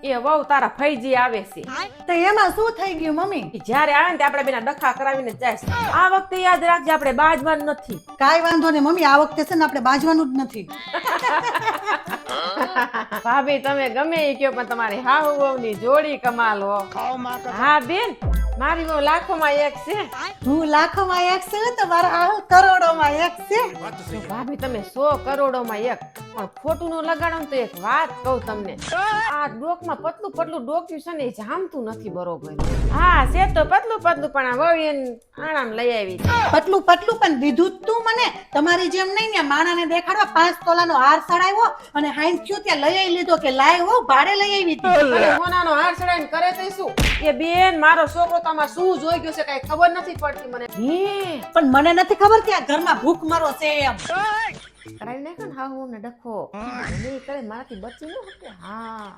એ વહુ તારા ફઈજી આવે છે. તો એમાં શું થઈ ગયું મમ્મી? ઈ જ્યારે આવે ને તે આપણે બેના ડખા કરાવીને જ જાય છે. આ વખતે યાદ રાખજે આપણે બાજવાનું નથી. કાઈ વાંધો નહીં મમ્મી, આ વખતે છે ને આપણે બાજવાનું જ નથી. ભાભી તમે ગમે એ કયો પણ તમારી હાહુ વહુની જોડી કમાલ હો. હા બેન, મારી વહુ લાખોમાં એક છે. હું લાખોમાં એક છું તો મારા હાહુ કરોડોમાં એક છે. તો ભાભી તમે 100 કરોડોમાં એક, પણ ખોટું નો લગાડો ને તો એક વાત કહું તમને, આ ડોકમાં પતલું પતલું ડોક્યું છે ને એ જામતું નથી બરોબર. હા છે તો પતલું પતલું, પણ આ વહુ એને આણામ લઈ આવી છે. પતલું પતલું પણ દીધું જ તું મને. તમારી જેમ નહીં ને માણાને દેખાડવા 5 તોલાનો હાર સડાવ્યો અને હાઈન થયું ત્યાં લઈ આવી લીધો કે લાય હો ભાડે લઈ આવી હતી. અને સોનાનો હાર ચડાવીને કરે તો શું? એ બેન મારો છોકરો તો આમાં શું જોઈ ગયો છે કઈ ખબર નથી પડતી મને. પણ મને નથી ખબર કે આ ઘરમાં ભૂખ મરો છે એમ. કરાવી નાખો ને હાહુ ને ડખો. નહીં કરે મારાથી બચી ન શકે. હા